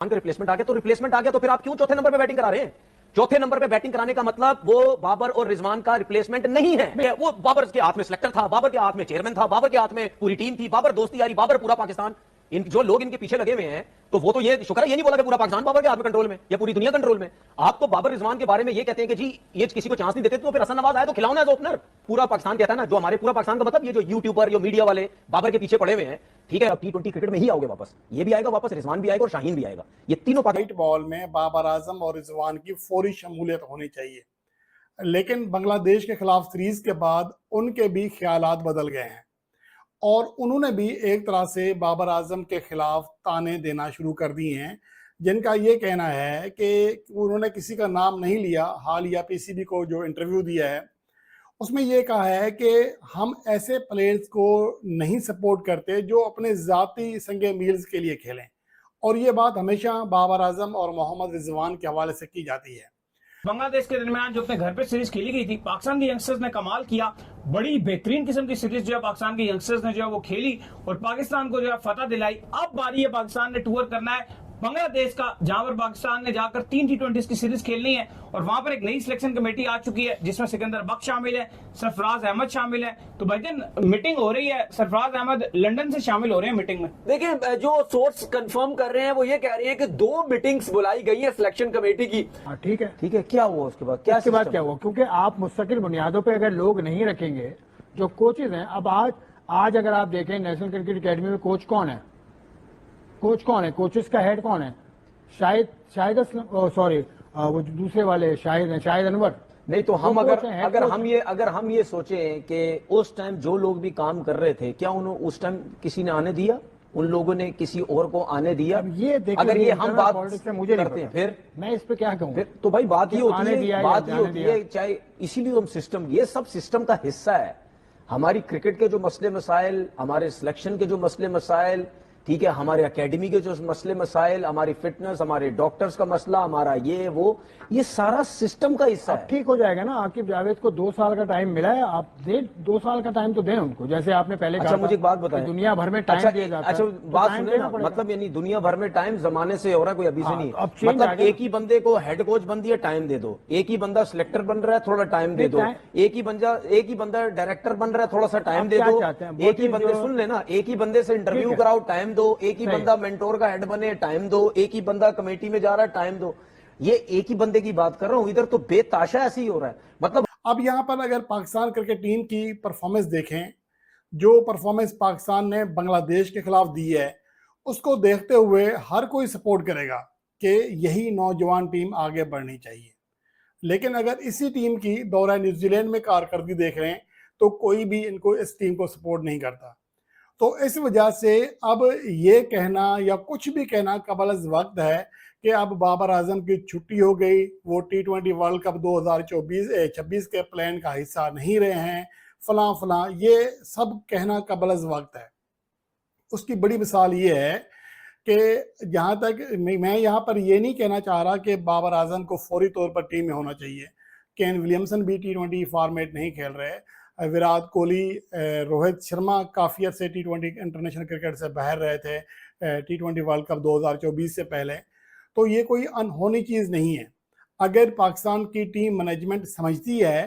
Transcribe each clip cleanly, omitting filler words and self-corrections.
का रिप्लेसमेंट आ गया तो रिप्लेसमेंट आ गया तो फिर आप क्यों चौथे नंबर पे बैटिंग करा रहे हैं? चौथे नंबर पे बैटिंग कराने का मतलब वो बाबर और रिजवान का रिप्लेसमेंट नहीं है। वो बाबर के हाथ में सिलेक्टर था, बाबर के हाथ में चेयरमैन था, बाबर के हाथ में पूरी टीम थी, बाबर दोस्ती यारी, बाबर पूरा पाकिस्तान। इन जो लोग इनके पीछे लगे हुए हैं तो वो तो ये शुक्र है ये नहीं बोला कि पूरा पाकिस्तान बाबर के हाथ में कंट्रोल में या पूरी दुनिया कंट्रोल में। आप तो बाबर रिजवान के बारे में ये कहते हैं कि जी ये किसी को चांस नहीं देते, तो फिर हसन नवाज आया तो खिलाओ ना एज ओपनर। पूरा पाकिस्तान कहता है ना, जो हमारे पूरा पाकिस्तान का मतलब ये जो यूट्यूबर, जो मीडिया वाले बाबर के पीछे पड़े हुए हैं, ठीक है, अब T20 क्रिकेट में ही आओगे वापस, ये भी आएगा वापस, रिजवान भी आएगा और शाहीन भी आएगा, ये तीनों व्हाइट बॉल में बाबर आजम और रिजवान की फौरी शमूलियत होनी चाहिए। लेकिन बांग्लादेश के खिलाफ सीरीज के बाद उनके भी ख्यालात बदल गए हैं और उन्होंने भी एक तरह से बाबर आजम के खिलाफ ताने देना शुरू कर दिए हैं, जिनका ये कहना है कि उन्होंने किसी का नाम नहीं लिया। हालिया पीसीबी को जो इंटरव्यू दिया है उसमें ये कहा है कि हम ऐसे प्लेयर्स को नहीं सपोर्ट करते जो अपने ज़ाती संगे मील्स के लिए खेलें, और ये बात हमेशा बाबर आजम और मोहम्मद रिजवान के हवाले से की जाती है। बांग्लादेश के दरमियान जो अपने घर पे सीरीज खेली गई थी, पाकिस्तान के यंगस्टर्स ने कमाल किया, बड़ी बेहतरीन किस्म की सीरीज जो है पाकिस्तान के यंगस्टर्स ने जो है वो खेली और पाकिस्तान को जो है फतह दिलाई। अब बारी है पाकिस्तान ने टूर करना है बांग्लादेश का, जहां पर पाकिस्तान ने जाकर 3 T20 की सीरीज खेलनी है और वहां पर एक नई सिलेक्शन कमेटी आ चुकी है जिसमें सिकंदर बख्श शामिल है, सरफराज अहमद शामिल है। तो भाईजान मीटिंग हो रही है, सरफराज अहमद लंदन से शामिल हो रहे हैं मीटिंग में। देखिए जो सोर्स कंफर्म कर रहे हैं वो ये कह रहे हैं कि 2 मीटिंग्स बुलाई गई है सिलेक्शन कमेटी की। ठीक है, क्या हुआ उसके बाद? क्या हुआ? क्योंकि आप मुस्तकिल बुनियादों पे अगर लोग नहीं रखेंगे, जो कोचेज हैं, अब आज अगर आप देखें नेशनल क्रिकेट एकेडमी में कोच कौन है? कोचेस का हेड कौन है? शाहिद वो दूसरे वाले शाहिद अनवर। नहीं तो हम अगर हम ये सोचें कि उस टाइम जो लोग भी काम कर रहे थे, क्या उन्होंने उस टाइम किसी ने आने दिया? उन लोगों ने किसी और को आने दिया? अगर ये हम बात मुझे करते हैं फिर मैं इस पे क्या कहूँ? तो भाई बात ये होती है चाहे, इसीलिए हम सिस्टम, ये सब सिस्टम का हिस्सा है। हमारी क्रिकेट के जो मसले मसाइल, हमारे सिलेक्शन के जो मसले मसाइल, ठीक है, हमारे एकेडमी के जो मसले मसाइल, हमारी फिटनेस, हमारे डॉक्टर्स का मसला, हमारा ये सारा सिस्टम का हिस्सा है। ठीक हो जाएगा ना। आकिब जावेद को 2 साल का टाइम मिला है, आप 2 साल का टाइम तो दें उनको, जैसे आपने पहले कहा। मुझे एक बात बताएं, दुनिया भर में टाइम दिया जाता है। बात सुने ना, मतलब यानी दुनिया भर में टाइम जमाने से हो रहा है, कोई अभी से नहीं। मतलब एक ही बंदे को हेड कोच बन दिया, टाइम दे दो। एक ही बंदा सिलेक्टर बन रहा है, थोड़ा टाइम दे दो। एक ही बंदा डायरेक्टर बन रहा है, थोड़ा सा टाइम दे दो। एक ही बंदे, सुन लेना, एक ही बंदे से इंटरव्यू कराओ, टाइम दो। एक ही बंदा मेंटोर का हेड बने, टाइम दो। एक ही बंदा कमेटी में जा रहा है, टाइम दो। ये एक ही बंदे की बात कर रहा हूं, इधर तो बेताशा ऐसे ही हो रहा है। मतलब अब यहां पर अगर पाकिस्तान क्रिकेट टीम की परफॉर्मेंस देखें, जो परफॉर्मेंस पाकिस्तान ने बांग्लादेश के खिलाफ दी है, उसको देखते हुए हर कोई सपोर्ट करेगा कि यही नौजवान टीम आगे बढ़नी चाहिए। लेकिन अगर इसी टीम की दौरा न्यूजीलैंड में कारकर्दगी देख रहे हैं तो कोई भी इनको, इस टीम को सपोर्ट नहीं करता। तो इस वजह से अब ये कहना या कुछ भी कहना कबल वक्त है कि अब बाबर आजम की छुट्टी हो गई, वो T20 वर्ल्ड कप 2026 के प्लान का हिस्सा नहीं रहे हैं, फलां, ये सब कहना कबल वक्त है। उसकी बड़ी मिसाल ये है कि जहाँ तक मैं यहाँ पर ये नहीं कहना चाह रहा कि बाबर आजम को फौरी तौर पर टीम में होना चाहिए। केन विलियमसन भी T20 फॉर्मेट नहीं खेल रहे, विराट कोहली, रोहित शर्मा काफ़ी अर्से T20 इंटरनेशनल क्रिकेट से बाहर रहे थे T20 वर्ल्ड कप 2024 से पहले। तो ये कोई अनहोनी चीज़ नहीं है। अगर पाकिस्तान की टीम मैनेजमेंट समझती है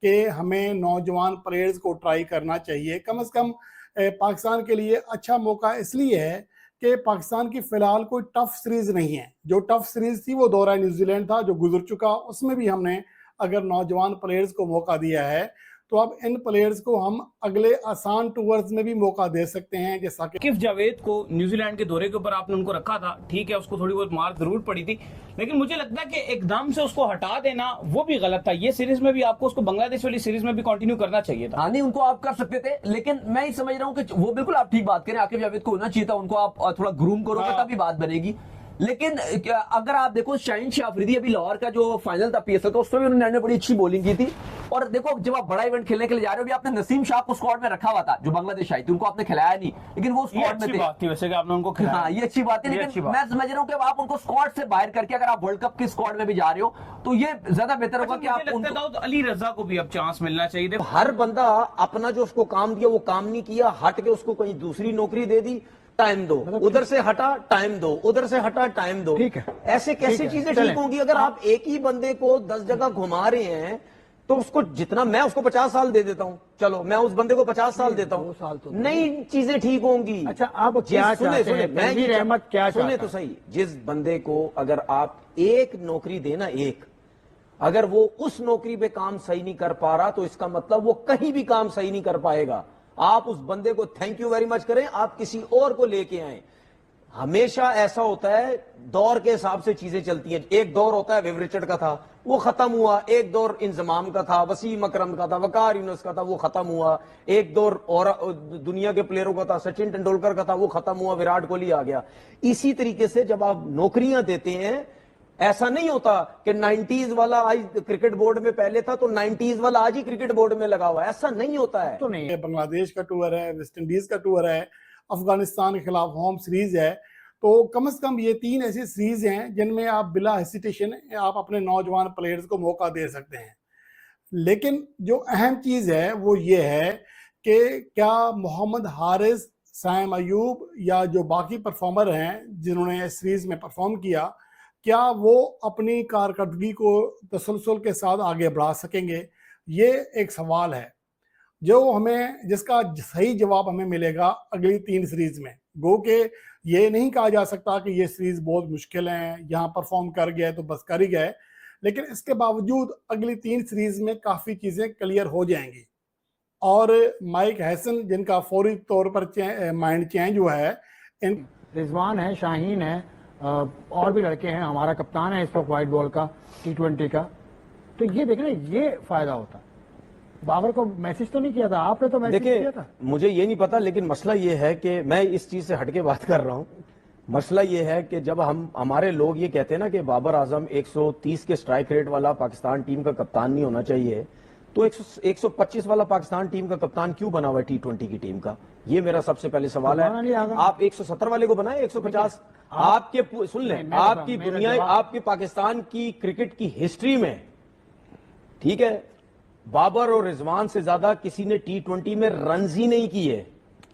कि हमें नौजवान प्लेयर्स को ट्राई करना चाहिए, कम से कम पाकिस्तान के लिए अच्छा मौका इसलिए है कि पाकिस्तान की फ़िलहाल कोई टफ सीरीज़ नहीं है। जो टफ सीरीज़ थी वो दौरा न्यूजीलैंड था जो गुजर चुका, उसमें भी हमने अगर नौजवान प्लेयर्स को मौका दिया है तो अब इन प्लेयर्स को हम अगले आसान टूर्स में भी मौका दे सकते हैं। जैसा कि आकिब जावेद को न्यूजीलैंड के दौरे के ऊपर आपने उनको रखा था, ठीक है, उसको थोड़ी बहुत मार जरूर पड़ी थी, लेकिन मुझे लगता है कि एकदम से उसको हटा देना वो भी गलत था। ये सीरीज में भी आपको उसको बांग्लादेश वाली सीरीज में भी कंटिन्यू करना चाहिए था। हाँ नहीं, उनको आप कर सकते थे, लेकिन मैं ही समझ रहा हूँ कि वो बिल्कुल आप ठीक बात करें, आकिब जावेद को होना चाहिए था, उनको आप थोड़ा ग्रूम करोगे तभी बात बनेगी। लेकिन अगर आप देखो शाहीन शाह अफरीदी अभी लाहौर का जो फाइनल था PSL का, उसमें भी उन्होंने बड़ी अच्छी बॉलिंग की थी। और देखो जब आप बड़ा इवेंट खेलने के लिए जा रहे हो, भी आपने नसीम शाह को स्क्वाड में रखा हुआ था जो बांग्लादेश आई थी, उनको आपने खिलाया नहीं, लेकिन वो स्क्वाड में थे। बात थी वैसे कि आपने उनको खिलाया। हाँ ये अच्छी बात है, लेकिन मैं समझ रहा हूँ कि आप उनको स्क्वाड से बाहर करके अगर आप वर्ल्ड कप की स्क्वाड में भी जा रहे हो तो ये ज्यादा बेहतर होगा कि आप दाऊद अली रजा को भी अब चांस मिलना चाहिए। हर बंदा अपना जो उसको काम दिया वो काम नहीं किया, हट के उसको कहीं दूसरी नौकरी दे दी, टाइम दो, उधर से हटा टाइम दो, उधर से हटा टाइम दो। ठीक है। ऐसे कैसे है, चीजें चलें। ठीक होंगी? अगर आप एक ही बंदे को 10 जगह घुमा रहे हैं तो उसको जितना, मैं उसको 50 साल दे देता हूं, चलो मैं उस बंदे को 50 साल देता 2 साल तो हूं, नई चीजें ठीक होंगी। अच्छा, आप क्या चाहते हैं? मैं तनवीर अहमद क्या सुने चाहता तो सही, जिस बंदे को अगर आप एक नौकरी देना, एक, अगर वो उस नौकरी पे काम सही नहीं कर पा रहा तो इसका मतलब वो कहीं भी काम सही नहीं कर पाएगा। आप उस बंदे को थैंक यू वेरी मच करें, आप किसी और को लेके आए। हमेशा ऐसा होता है, दौर के हिसाब से चीजें चलती हैं। एक दौर होता है विव रिचर्ड का था, वो खत्म हुआ। एक दौर इंजमाम का था, वसीम अकरम का था, वकार यूनुस का था, वो खत्म हुआ। एक दौर और दुनिया के प्लेयरों का था, सचिन तेंदुलकर का था, वो खत्म हुआ, विराट कोहली आ गया। इसी तरीके से जब आप नौकरियां देते हैं, ऐसा नहीं होता कि 90s वाला आज क्रिकेट बोर्ड में पहले था तो 90s वाला आज ही क्रिकेट बोर्ड में लगा हुआ है, ऐसा नहीं होता है। तो नहीं, बांग्लादेश का टूर है, वेस्ट इंडीज का टूर है, अफगानिस्तान के खिलाफ होम सीरीज है, तो कम से कम ये 3 ऐसी सीरीज हैं जिनमें आप बिला हेसिटेशन आप अपने नौजवान प्लेयर्स को मौका दे सकते हैं। लेकिन जो अहम चीज है वो ये है कि क्या मोहम्मद हारिस, साइम अयूब या जो बाकी परफॉर्मर हैं जिन्होंने सीरीज में परफॉर्म किया, क्या वो अपनी कारकर्दगी को तसलसल के साथ आगे बढ़ा सकेंगे? ये एक सवाल है जो हमें, जिसका सही जवाब हमें मिलेगा अगली 3 सीरीज में। गो के ये नहीं कहा जा सकता कि ये सीरीज बहुत मुश्किल है, यहाँ परफॉर्म कर गए तो बस कर ही गए, लेकिन इसके बावजूद अगली 3 सीरीज में काफ़ी चीज़ें क्लियर हो जाएंगी। और माइक हैसन जिनका फौरी तौर पर माइंड चेंज हुआ है, इन रिजवान है, शाहीन है, और भी लड़के हैं, हमारा कप्तान है इस वक्त वाइट बॉल का, T20 का, तो ये देखना, ये फायदा होता। बाबर को मैसेज तो नहीं किया था आपने, तो मैसेज किया देखिए, था। मुझे ये नहीं पता, लेकिन मसला ये है कि मैं इस चीज से हटके बात कर रहा हूं। मसला ये है कि जब हमारे लोग ये कहते हैं ना कि बाबर आजम 130 के स्ट्राइक रेट वाला पाकिस्तान टीम का कप्तान नहीं होना चाहिए, तो 125 वाला पाकिस्तान टीम का कप्तान क्यों बना हुआ है T20 की टीम का? ये मेरा सबसे पहले सवाल है। आप 170 वाले को बनाए, 150? आपके, सुन लें, आपकी दुनिया, आपके पाकिस्तान की क्रिकेट की हिस्ट्री में, ठीक है, बाबर और रिजवान से ज्यादा किसी ने T20 में रन ही नहीं किए।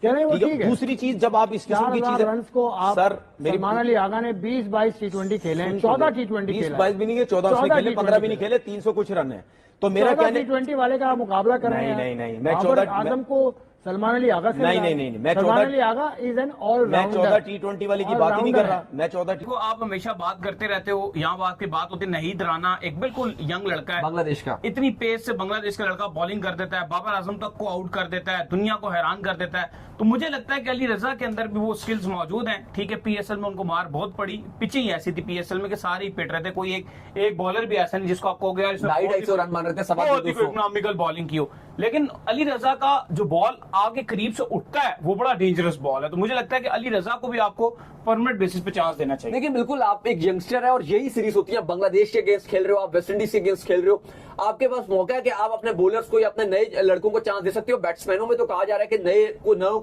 ठीक है। दूसरी चीज, जब आप इस किस्म की चीजें, रन को आप, सर, सलमान अली आगा ने 20-22 T20 खेले हैं, 14 T20 खेले, 20-22 भी नहीं है, 14 से खेले, 15 भी नहीं खेले, 300 कुछ रन है। तो मेरा कहने, T20 वाले का आप मुकाबला कर रहे हैं। नहीं, मैं बाबर 14 आजम को सलमान अली आगा से, नहीं, मैं Salman Ali Agha is an all मैं 14 T20 वाली की बात ही नहीं कर रहा। मैं 14 देखो, आप हमेशा बात करते रहते हो, यहाँ बात की बात होती है नहीद राना, एक बिल्कुल यंग लड़का है बांग्लादेश का, इतनी पेस से बांग्लादेश का लड़का बॉलिंग कर देता है, बाबर आजम तक को आउट कर देता है, दुनिया को हैरान कर देता है। तो मुझे लगता है कि अली रजा के अंदर भी वो स्किल्स मौजूद हैं। ठीक है, PSL में उनको मार बहुत पड़ी, पिचिंग ऐसी थी PSL में कि सारे ही पिट रहे थे, कोई एक बॉलर भी ऐसा नहीं जिसको आपको हो गया 250 रन मार रहे थे, बहुत ही इकोनॉमिकल बॉलिंग की हो। लेकिन अली रजा का जो बॉल आगे करीब से उठता है वो बड़ा डेंजरस बॉल है। तो मुझे लगता है कि अली रजा को भी आपको परमानेंट बेसिस पे चांस देना चाहिए। लेकिन बिल्कुल, आप एक यंगस्टर है और यही सीरीज होती है, बांग्लादेश के अगेंस्ट खेल रहे हो, आप वेस्ट इंडीज के अगेंस्ट खेल रहे हो, आपके पास मौका है कि आप अपने बॉलर्स को या अपने नए लड़कों को चांस दे सकते हो। बैट्समैनों में तो कहा जा रहा है कि नए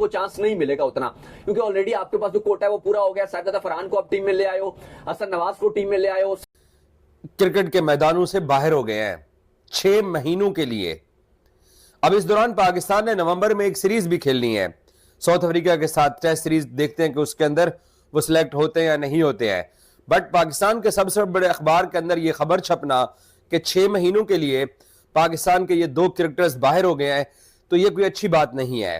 को चांस नहीं मिलेगा उतना, क्योंकि ऑलरेडी आपके पास जो कोटा है वो पूरा हो गया। साकिब फरहान को आप टीम में ले आए हो, हसन नवाज को टीम में ले आए हो। क्रिकेट के मैदानों से बाहर हो गए हैं 6 महीनों के लिए। अब इस दौरान पाकिस्तान ने नवंबर में एक सीरीज भी खेलनी है साउथ अफ्रीका के साथ, टेस्ट सीरीज। देखते हैं कि उसके अंदर वो सिलेक्ट होते हैं या नहीं होते हैं। बट पाकिस्तान के सबसे बड़े अखबार के अंदर ये खबर छपना कि 6 महीनों के लिए पाकिस्तान के ये 2 क्रिकेटर्स बाहर हो गए हैं, तो ये कोई अच्छी बात नहीं है।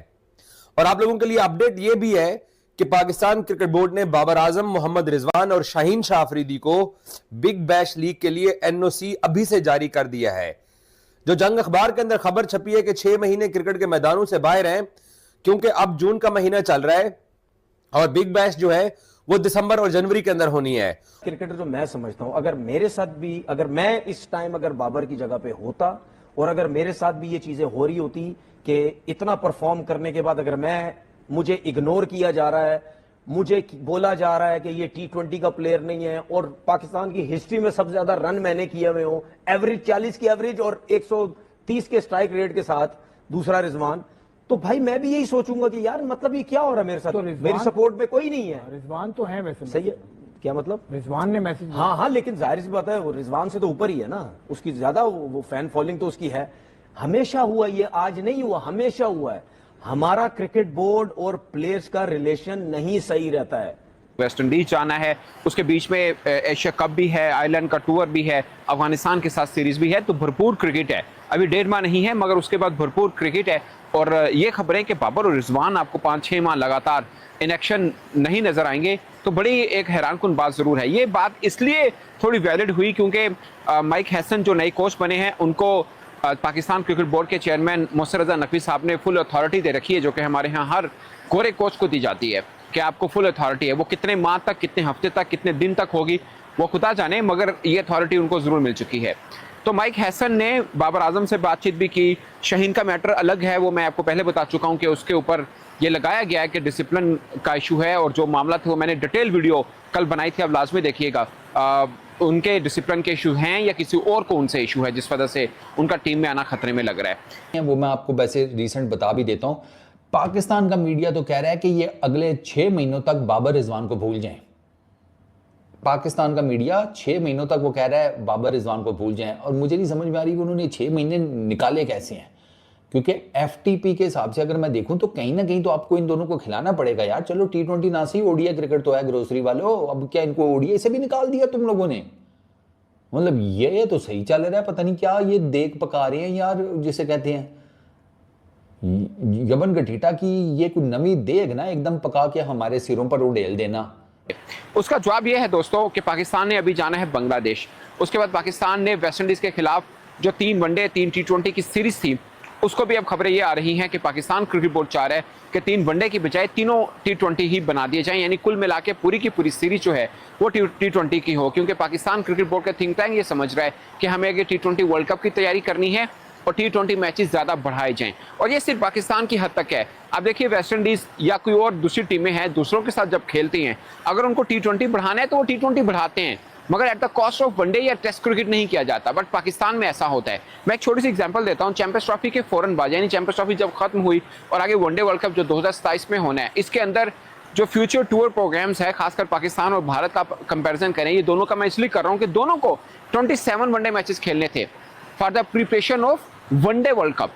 और आप लोगों के लिए अपडेट ये भी है कि पाकिस्तान क्रिकेट बोर्ड ने बाबर आजम, मोहम्मद रिजवान और शाहीन शाह अफरीदी को बिग बैश लीग के लिए NOC अभी से जारी कर दिया है। जो जंग अखबार के अंदर खबर छपी है कि 6 महीने क्रिकेट के मैदानों से बाहर हैं, क्योंकि अब जून का महीना चल रहा है और बिग बैश जो है वो दिसंबर और जनवरी के अंदर होनी है। क्रिकेटर जो मैं समझता हूं, अगर मेरे साथ भी, अगर मैं इस टाइम अगर बाबर की जगह पे होता और अगर मेरे साथ भी ये चीजें हो रही होती कि इतना परफॉर्म करने के बाद अगर मुझे इग्नोर किया जा रहा है, मुझे बोला जा रहा है कि ये T20 का प्लेयर नहीं है, और पाकिस्तान की हिस्ट्री में सबसे ज्यादा रन मैंने किए हुए हूं, एवरेज 40 की एवरेज और 130 के स्ट्राइक रेट के साथ, दूसरा रिजवान, तो भाई मैं भी यही सोचूंगा कि यार मतलब ये क्या हो रहा है मेरे साथ, तो मेरी सपोर्ट में कोई नहीं है। रिजवान तो है वैसे, सही है, क्या मतलब? रिजवान ने मैसेज, हाँ, लेकिन जाहिर सी बात है वो रिजवान से तो ऊपर ही है ना, उसकी ज्यादा वो फैन फॉलोइंग तो उसकी है। हमेशा हुआ, ये आज नहीं हुआ, हमेशा हुआ है। हमारा क्रिकेट बोर्ड और प्लेयर्स का रिलेशन नहीं सही रहता है। वेस्ट इंडीज जाना है, उसके बीच में एशिया कप भी है, आयरलैंड का टूर भी है, अफगानिस्तान के साथ सीरीज भी है, तो भरपूर क्रिकेट है। अभी 1.5 माह नहीं है मगर उसके बाद भरपूर क्रिकेट है। और ये खबरें कि बाबर और रिजवान आपको 5-6 माह लगातार इन एक्शन नहीं नजर आएंगे, तो बड़ी एक हैरानकुन बात जरूर है। ये बात इसलिए थोड़ी वैलिड हुई क्योंकि माइक हैसन जो नए कोच बने हैं उनको पाकिस्तान क्रिकेट बोर्ड के चेयरमैन मोहसिन रजा नकवी साहब ने फुल अथॉरिटी दे रखी है, जो कि हमारे यहाँ हर गोरे कोच को दी जाती है कि आपको फुल अथॉरिटी है। वो कितने माह तक, कितने हफ्ते तक, कितने दिन तक होगी वो खुदा जाने, मगर ये अथॉरिटी उनको जरूर मिल चुकी है। तो माइक हैसन ने बाबर आजम से बातचीत भी की। शाहीन का मैटर अलग है, वो मैं आपको पहले बता चुका हूँ कि उसके ऊपर ये लगाया गया है कि डिसिप्लिन का इशू है, और जो मामला था वो मैंने डिटेल वीडियो कल बनाई थी, आप लाजमी देखिएगा। उनके डिसिप्लिन के इशू हैं या किसी और को उनसे इशू है जिस वजह से उनका टीम में आना खतरे में लग रहा है। वो मैं आपको वैसे रिसेंट बता भी देता हूँ। पाकिस्तान का मीडिया तो कह रहा है कि ये अगले 6 महीनों तक बाबर रिजवान को भूल जाएं। पाकिस्तान का मीडिया 6 महीनों तक वो कह रहा है बाबर रिजवान को भूल जाएं, और मुझे नहीं समझ में आ रही कि उन्होंने 6 महीने निकाले कैसे हैं, क्योंकि एफटीपी के हिसाब से अगर मैं देखूं तो कहीं ना कहीं तो आपको इन दोनों को खिलाना पड़ेगा यार। चलो T20 ना सही, ओडीआई क्रिकेट तो है ग्रोसरी वालों, अब क्या इनको ओडीआई से भी निकाल दिया तुम लोगों ने? मतलब ये तो सही चल रहा है, पता नहीं क्या ये देख पका रहे हैं यार, जिसे कहते हैं यमन गठीटा की ये कोई नवी देग ना एकदम पका के हमारे सिरों पर उड़ेल देना। उसका जवाब यह है दोस्तों कि पाकिस्तान ने अभी जाना है बांग्लादेश। उसके बाद पाकिस्तान ने वेस्ट इंडीज के खिलाफ जो 3 वनडे 3 T20 की सीरीज थी, उसको भी अब खबरें ये आ रही हैं कि पाकिस्तान क्रिकेट बोर्ड चाह रहा है कि 3 वनडे की बजाय तीनों T20 ही बना दिए जाएं, यानी कुल मिला के पूरी की पूरी सीरीज जो है वो T20 की हो, क्योंकि पाकिस्तान क्रिकेट बोर्ड का थिंक टैंक ये समझ रहा है कि हमें आगे T20 वर्ल्ड कप की तैयारी करनी है और T20 मैचेस ज़्यादा बढ़ाए जाएं। और ये सिर्फ पाकिस्तान की हद तक है। अब देखिए वेस्ट इंडीज़ या कोई और दूसरी टीमें हैं, दूसरों के साथ जब खेलती हैं, अगर उनको T20 बढ़ाना है तो वो T20 बढ़ाते हैं, मगर at the cost of one day या टेस्ट क्रिकेट नहीं किया जाता। बट पाकिस्तान में ऐसा होता है। मैं एक छोटी सी एग्जांपल देता हूं, चैंपियंस ट्रॉफी के फौरन बाद, यानी चैंपियंस ट्रॉफी जब खत्म हुई और आगे वनडे वर्ल्ड कप जो 2027 में होना है, इसके अंदर जो फ्यूचर टूर प्रोग्राम्स है, खासकर पाकिस्तान और भारत का कंपैरिजन करें, ये दोनों का मैं इसलिए कर रहा हूं कि दोनों को 27 वनडे मैचेस खेलने थे for the preparation of one day world cup.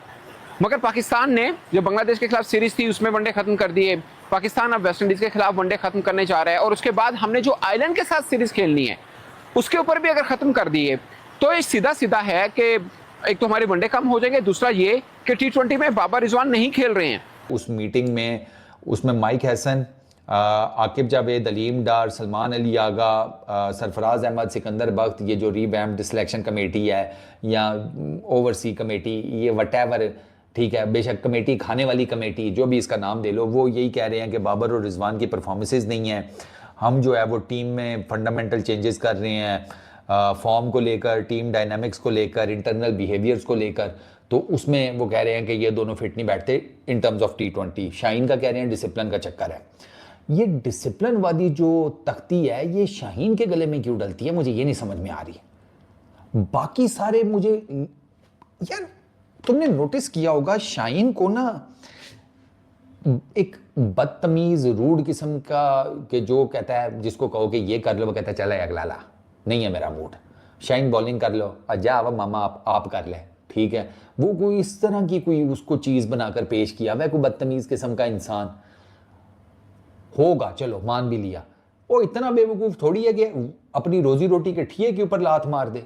मगर पाकिस्तान ने जो बांग्लादेश के खिलाफ सीरीज थी उसमें वनडे खत्म कर दिए। पाकिस्तान अब वेस्ट इंडीज के खिलाफ वनडे खत्म करने जा रहा है, और उसके बाद हमने जो आयरलैंड के साथ सीरीज खेलनी है उसके ऊपर भी अगर खत्म कर दिए तो ये सीधा सीधा है कि एक तो हमारे वनडे कम हो जाएंगे, दूसरा ये कि T20 में बाबर रिजवान नहीं खेल रहे हैं। उस मीटिंग में उसमें माइक हैसन, आकिब जावेद, अलीम डार, सलमान अली आगा, सरफराज अहमद, सिकंदर बख्त, ये जो रीवैम्प्ड सिलेक्शन कमेटी है या ओवरसी कमेटी, ये वटेवर, ठीक है, बेशक कमेटी, खाने वाली कमेटी, जो भी इसका नाम दे लो, वो यही कह रहे हैं कि बाबर और रिजवान की परफॉर्मेंसेज नहीं है। हम जो है वो टीम में फंडामेंटल चेंजेस कर रहे हैं, फॉर्म को लेकर, टीम डायनामिक्स को लेकर, इंटरनल बिहेवियर्स को लेकर, तो उसमें वो कह रहे हैं कि ये दोनों फिट नहीं बैठते in terms of T20। Shaheen का कह रहे हैं डिसिप्लिन का चक्कर है। ये डिसिप्लिन वाली जो तख्ती है ये शाहीन के गले में क्यों डलती है, मुझे ये नहीं समझ में आ रही। बाकी सारे मुझे यार, तुमने नोटिस किया होगा शाहीन को ना एक बदतमीज रूड किस्म का, कि जो कहता है, जिसको कहो कि ये कर लो, वो कहता है चला अगला ला, नहीं है मेरा मूड, शाहीन बॉलिंग कर लो, जा अब मामा आप कर ले, ठीक है। वो कोई इस तरह की कोई उसको चीज बनाकर पेश किया, वह कोई बदतमीज किस्म का इंसान होगा, चलो मान भी लिया। वो इतना बेवकूफ थोड़ी है कि अपनी रोजी रोटी के ठिये के ऊपर लात मार दे।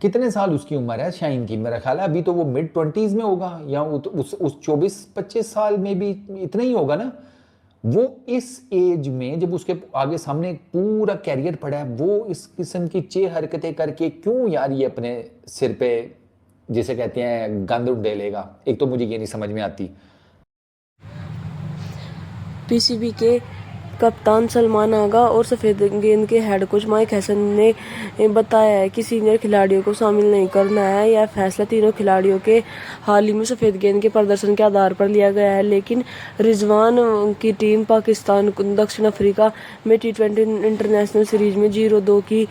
कितने साल उसकी उम्र है शाहीन की? मेरा ख्याल है अभी तो वो मिड-20s में होगा, या उस 24-25 साल में भी इतना ही होगा ना। वो इस एज में जब उसके आगे सामने पूरा कैरियर पड़ा है, वो इस किस्म की चे हरकतें करके क्यों यार ये अपने सिर पे, जिसे कहते हैं, गंद उड़ेलेगा? एक तो मुझे ये नहीं समझ में आती। पीसीबी के कप्तान सलमान आगा और सफ़ेद गेंद के हेड कोच माइक हैसन ने बताया है कि सीनियर खिलाड़ियों को शामिल नहीं करना है। यह फैसला तीनों खिलाड़ियों के हाल ही में सफ़ेद गेंद के प्रदर्शन के आधार पर लिया गया है। लेकिन रिजवान की टीम पाकिस्तान दक्षिण अफ्रीका में T20 इंटरनेशनल सीरीज में 0-2 की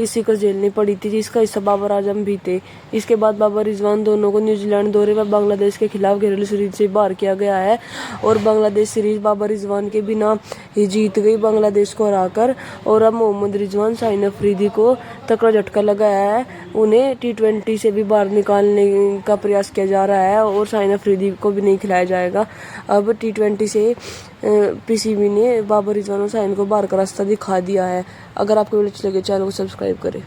शिकस्त झेलनी पड़ी थी, जिसका हिस्सा बाबर आजम भी थे। इसके बाद बाबर रिजवान दोनों को न्यूजीलैंड दौरे व बांग्लादेश के खिलाफ घरेलू सीरीज से बाहर किया गया है, और बांग्लादेश सीरीज बाबर रिजवान के बिना ये जीत गई बांग्लादेश को हराकर, और अब मोहम्मद रिजवान शाहीन अफरीदी को तकड़ा झटका लगाया है। उन्हें T20 से भी बाहर निकालने का प्रयास किया जा रहा है और शाहीन अफरीदी को भी नहीं खिलाया जाएगा। अब T20 से PCB ने बाबर रिजवान और शाहीन को बाहर का रास्ता दिखा दिया है। अगर आपको वीडियो अच्छी लगे चैनल को सब्सक्राइब करें।